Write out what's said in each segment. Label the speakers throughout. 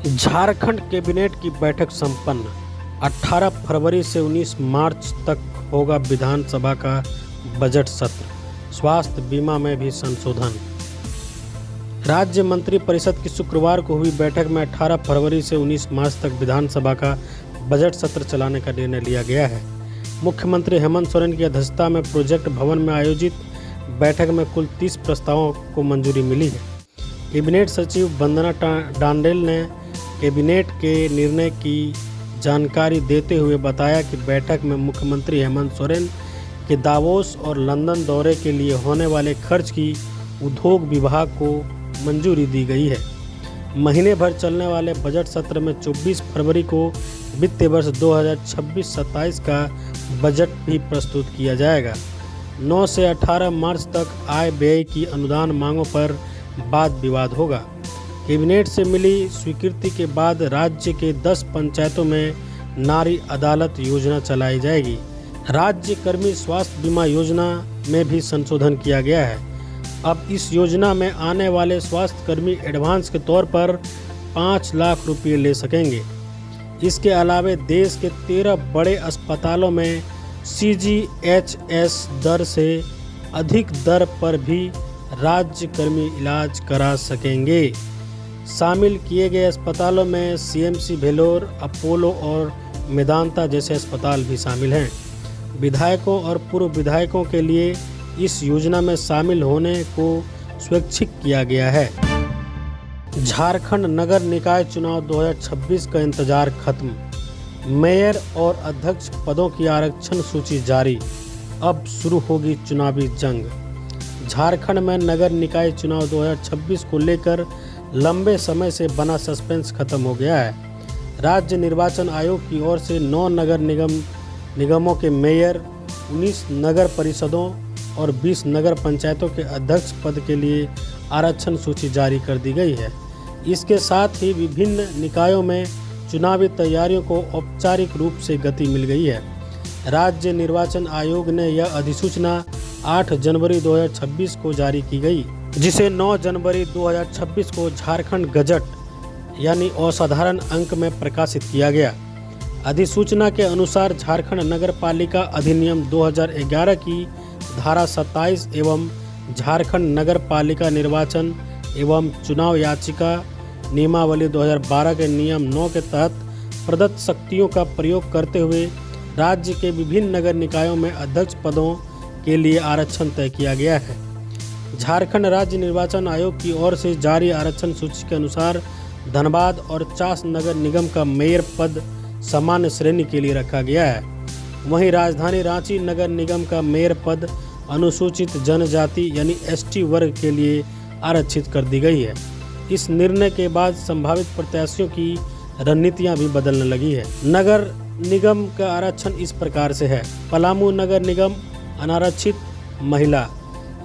Speaker 1: Jharkhand cabinet की बैठक संपन्न। 18 फरवरी से 19 मार्च तक होगा विधानसभा का बजट सत्र। स्वास्थ्य बीमा में भी संशोधन। राज्य मंत्री परिषद की शुक्रवार को हुई बैठक में 18 फरवरी से 19 मार्च तक विधानसभा का बजट सत्र चलाने का निर्णय लिया गया है। मुख्यमंत्री हेमंत सोरेन की अध्यक्षता में प्रोजेक्ट भवन में आयोजित बैठक में कुल 30 प्रस्तावों को मंजूरी मिली है। कैबिनेट सचिव वंदना डांडेल ने कैबिनेट के निर्णय की जानकारी देते हुए बताया कि बैठक में मुख्यमंत्री हेमंत सोरेन के दावोस और लंदन दौरे के लिए होने वाले खर्च की उद्योग विभाग को मंजूरी दी गई है। महीने भर चलने वाले बजट सत्र में 24 फरवरी को वित्तीय वर्ष 2026-27 का बजट भी प्रस्तुत किया जाएगा। 9 से 18 मार्च तक आय व्यय की अनुदान मांगों पर वाद विवाद होगा। कैबिनेट से मिली स्वीकृति के बाद राज्य के 10 पंचायतों में नारी अदालत योजना चलाई जाएगी। राज्य कर्मी स्वास्थ्य बीमा योजना में भी संशोधन किया गया है। अब इस योजना में आने वाले स्वास्थ्य कर्मी एडवांस के तौर पर 5 लाख रुपये ले सकेंगे। इसके अलावा देश के 13 बड़े अस्पतालों में CGHS दर से अधिक दर पर भी राज्य कर्मी इलाज करा सकेंगे। शामिल किए गए अस्पतालों में CMC भेलोर, अपोलो और मेदांता जैसे अस्पताल भी शामिल हैं। विधायकों और पूर्व विधायकों के लिए इस योजना में शामिल होने को स्वैच्छिक किया गया है। झारखंड नगर निकाय चुनाव 2026 का इंतजार खत्म। मेयर और अध्यक्ष पदों की आरक्षण सूची जारी। अब शुरू होगी चुनावी जंग। झारखंड में नगर निकाय चुनाव 2026 को लेकर लंबे समय से बना सस्पेंस खत्म हो गया है। राज्य निर्वाचन आयोग की ओर से 9 नगर निगमों के मेयर, 19 नगर परिषदों और 20 नगर पंचायतों के अध्यक्ष पद के लिए आरक्षण सूची जारी कर दी गई है। इसके साथ ही विभिन्न निकायों में चुनावी तैयारियों को औपचारिक रूप से गति मिल गई है। राज्य निर्वाचन आयोग ने यह अधिसूचना 8 जनवरी 2026 को जारी की गई, जिसे 9 जनवरी 2026 को झारखंड गजट यानी असाधारण अंक में प्रकाशित किया गया। अधिसूचना के अनुसार झारखंड नगर पालिका अधिनियम 2011 की धारा 27 एवं झारखंड नगर पालिका निर्वाचन एवं चुनाव याचिका नियमावली 2012 के नियम 9 के तहत प्रदत्त शक्तियों का प्रयोग करते हुए राज्य के विभिन्न नगर निकायों में अध्यक्ष पदों के लिए आरक्षण तय किया गया है। झारखंड राज्य निर्वाचन आयोग की ओर से जारी आरक्षण सूची के अनुसार धनबाद और चास नगर निगम का मेयर पद सामान्य श्रेणी के लिए रखा गया है। वहीं राजधानी रांची नगर निगम का मेयर पद अनुसूचित जनजाति यानी ST वर्ग के लिए आरक्षित कर दी गई है। इस निर्णय के बाद संभावित प्रत्याशियों की रणनीतियां भी बदलने लगी है। नगर निगम का आरक्षण इस प्रकार से है: पलामू नगर निगम अनारक्षित महिला,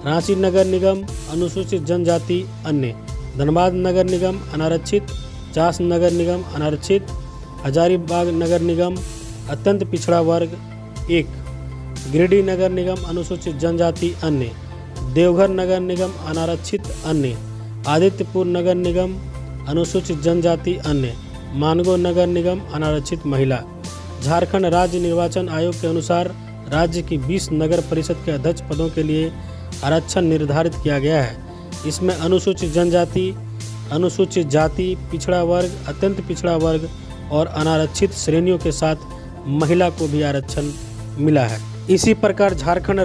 Speaker 1: रांची नगर निगम अनुसूचित जनजाति अन्य, धनबाद नगर निगम अनारक्षित, चास नगर निगम अनारक्षित, हजारीबाग नगर निगम अत्यंत पिछड़ा वर्ग 1, गिरिडीह नगर निगम अनुसूचित जनजाति अन्य, देवघर नगर निगम अनारक्षित अन्य, आदित्यपुर नगर निगम अनुसूचित जनजाति अन्य, मानगो नगर निगम अनारक्षित महिला। झारखंड राज्य निर्वाचन आयोग के अनुसार राज्य की 20 नगर परिषद के अध्यक्ष पदों के लिए आरक्षण निर्धारित किया गया है। इसमें अनुसूचित जनजाति, अनुसूचित जाति, पिछड़ा वर्ग, अत्यंत पिछड़ा वर्ग और अनारक्षित श्रेणियों के साथ महिला को भी आरक्षण मिला है। इसी प्रकार झारखंड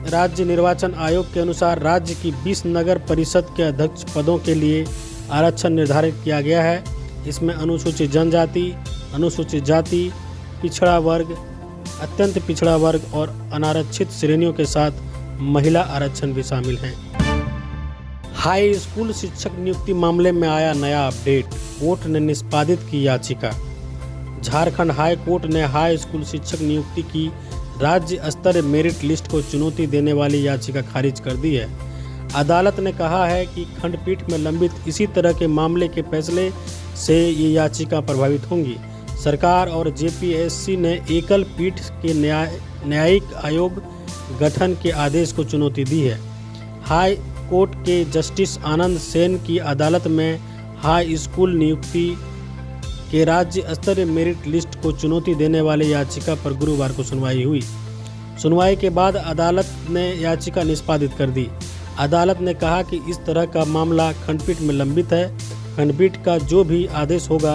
Speaker 1: राज्य निर्वाचन आयोग के अनुसार राज्य की 20 नगर परिषद के अध्यक्ष पदों के लिए आरक्षण निर्धारित किया गया है। इसमें अनुसूचित जनजाति, अनुसूचित जाति, पिछड़ा वर्ग, अत्यंत पिछड़ा वर्ग और अनारक्षित श्रेणियों के साथ महिला आरक्षण भी शामिल हैं। हाई स्कूल शिक्षक नियुक्ति मामले में आया नया अपडेट। कोर्ट ने निष्पादित की याचिका। झारखंड हाई कोर्ट ने हाई स्कूल शिक्षक नियुक्ति की राज्य स्तरीय मेरिट लिस्ट को चुनौती देने वाली याचिका खारिज कर दी है। अदालत ने कहा है कि खंडपीठ में लंबित इसी तरह के मामले के फैसले से ये याचिका प्रभावित होंगी। सरकार और JPSC ने एकल पीठ के न्यायिक आयोग गठन के आदेश को चुनौती दी है। हाई कोर्ट के जस्टिस आनंद सेन की अदालत में हाई स्कूल नियुक्ति के राज्य स्तरीय मेरिट लिस्ट को चुनौती देने वाली याचिका पर गुरुवार को सुनवाई हुई। सुनवाई के बाद अदालत ने याचिका निष्पादित कर दी। अदालत ने कहा कि इस तरह का मामला खंडपीठ में लंबित है। खंडपीठ का जो भी आदेश होगा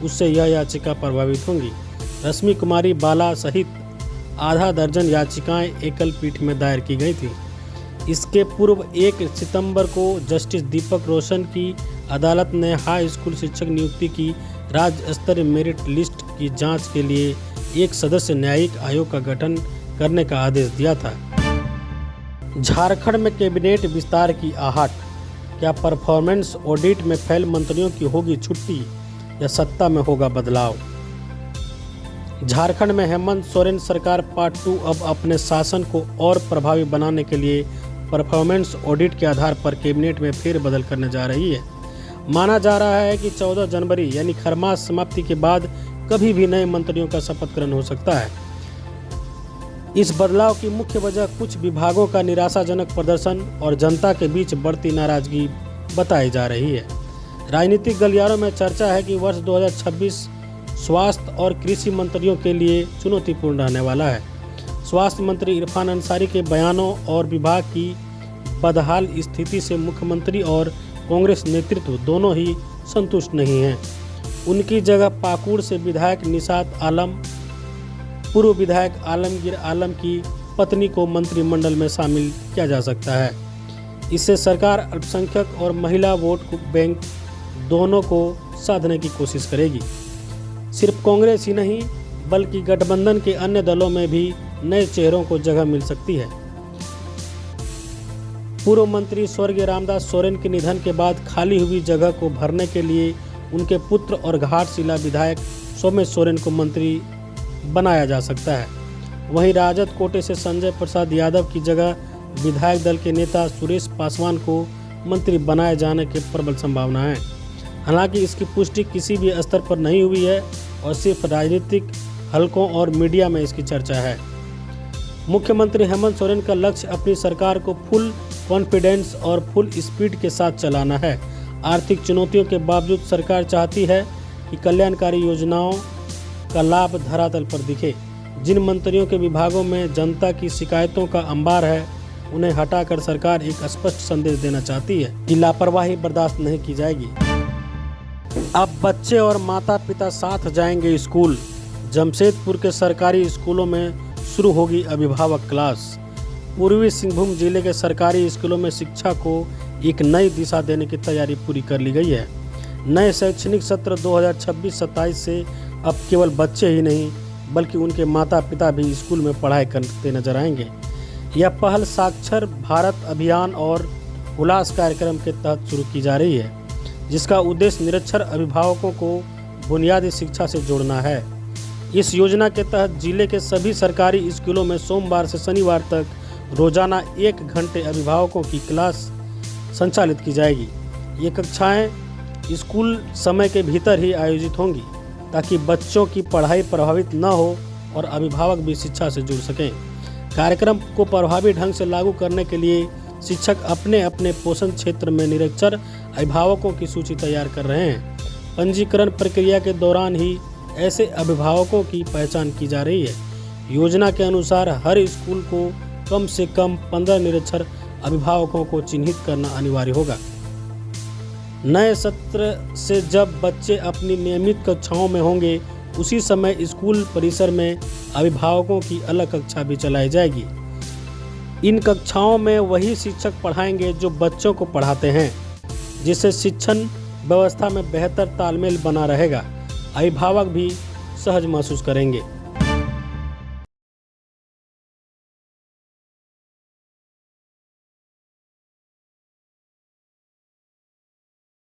Speaker 1: उससे यह याचिका प्रभावित होंगी। रश्मि कुमारी बाला सहित आधा दर्जन याचिकाएं एकल पीठ में दायर की गई थी। इसके पूर्व 1 सितंबर को जस्टिस दीपक रोशन की अदालत ने हाई स्कूल शिक्षक नियुक्ति की राज्य स्तरीय मेरिट लिस्ट की जांच के लिए एक सदस्य न्यायिक आयोग का गठन करने का आदेश दिया था। झारखंड में कैबिनेट विस्तार की आहट। क्या परफॉर्मेंस ऑडिट में फेल मंत्रियों की होगी छुट्टी या सत्ता में होगा बदलाव? झारखंड में हेमंत सोरेन सरकार पार्ट 2 अब अपने शासन को और प्रभावी बनाने के लिए परफॉर्मेंस ऑडिट के आधार पर कैबिनेट में फेरबदल करने जा रही है। माना जा रहा है कि 14 जनवरी यानी खरमास समाप्ति के बाद कभी भी नए मंत्रियों का शपथ ग्रहण हो सकता है। इस बदलाव की मुख्य वजह कुछ विभागों का निराशाजनक प्रदर्शन और जनता के बीच बढ़ती नाराजगी बताई जा रही है। राजनीतिक गलियारों में चर्चा है कि वर्ष 2026 स्वास्थ्य और कृषि मंत्रियों के लिए चुनौतीपूर्ण रहने वाला है। स्वास्थ्य मंत्री इरफान अंसारी के बयानों और विभाग की बदहाल स्थिति से मुख्यमंत्री और कांग्रेस नेतृत्व दोनों ही संतुष्ट नहीं हैं। उनकी जगह पाकुड़ से विधायक निशात आलम, पूर्व विधायक आलमगीर आलम की पत्नी को मंत्रिमंडल में शामिल किया जा सकता है। इससे सरकार अल्पसंख्यक और महिला वोट बैंक दोनों को साधने की कोशिश करेगी। सिर्फ कांग्रेस ही नहीं बल्कि गठबंधन के अन्य दलों में भी नए चेहरों को जगह मिल सकती है। पूर्व मंत्री स्वर्गीय रामदास सोरेन के निधन के बाद खाली हुई जगह को भरने के लिए उनके पुत्र और घाटशिला विधायक सोमेश सोरेन को मंत्री बनाया जा सकता है। वहीं राजद कोटे से संजय प्रसाद यादव की जगह विधायक दल के नेता सुरेश पासवान को मंत्री बनाए जाने की प्रबल संभावना है। हालांकि इसकी पुष्टि किसी भी स्तर पर नहीं हुई है और सिर्फ राजनीतिक हलकों और मीडिया में इसकी चर्चा है। मुख्यमंत्री हेमंत सोरेन का लक्ष्य अपनी सरकार को फुल कॉन्फिडेंस और फुल स्पीड के साथ चलाना है। आर्थिक चुनौतियों के बावजूद सरकार चाहती है कि कल्याणकारी योजनाओं का लाभ धरातल पर दिखे। जिन मंत्रियों के विभागों में जनता की शिकायतों का अंबार है, उन्हें हटाकर सरकार एक स्पष्ट संदेश देना चाहती है कि लापरवाही बर्दाश्त नहीं की जाएगी। अब बच्चे और माता पिता साथ जाएंगे स्कूल। जमशेदपुर के सरकारी स्कूलों में शुरू होगी अभिभावक क्लास। पूर्वी सिंहभूम जिले के सरकारी स्कूलों में शिक्षा को एक नई दिशा देने की तैयारी पूरी कर ली गई है। नए शैक्षणिक सत्र 2026-27 से अब केवल बच्चे ही नहीं बल्कि उनके माता पिता भी स्कूल में पढ़ाई करते नजर आएंगे। यह पहल साक्षर भारत अभियान और उल्लास कार्यक्रम के तहत शुरू की जा रही है, जिसका उद्देश्य निरक्षर अभिभावकों को बुनियादी शिक्षा से जोड़ना है। इस योजना के तहत जिले के सभी सरकारी स्कूलों में सोमवार से शनिवार तक रोजाना 1 घंटे अभिभावकों की क्लास संचालित की जाएगी। ये कक्षाएं स्कूल समय के भीतर ही आयोजित होंगी ताकि बच्चों की पढ़ाई प्रभावित न हो और अभिभावक भी शिक्षा से जुड़ सकें। कार्यक्रम को प्रभावी ढंग से लागू करने के लिए शिक्षक अपने अपने पोषण क्षेत्र में निरक्षर अभिभावकों की सूची तैयार कर रहे हैं। पंजीकरण प्रक्रिया के दौरान ही ऐसे अभिभावकों की पहचान की जा रही है। योजना के अनुसार हर स्कूल को कम से कम 15 निरक्षर अभिभावकों को चिन्हित करना अनिवार्य होगा। नए सत्र से जब बच्चे अपनी नियमित कक्षाओं में होंगे, उसी समय स्कूल परिसर में अभिभावकों की अलग कक्षा भी चलाई जाएगी। इन कक्षाओं में वही शिक्षक पढ़ाएंगे जो बच्चों को पढ़ाते हैं, जिससे शिक्षण व्यवस्था में बेहतर तालमेल बना रहेगा। अभिभावक भी सहज महसूस करेंगे।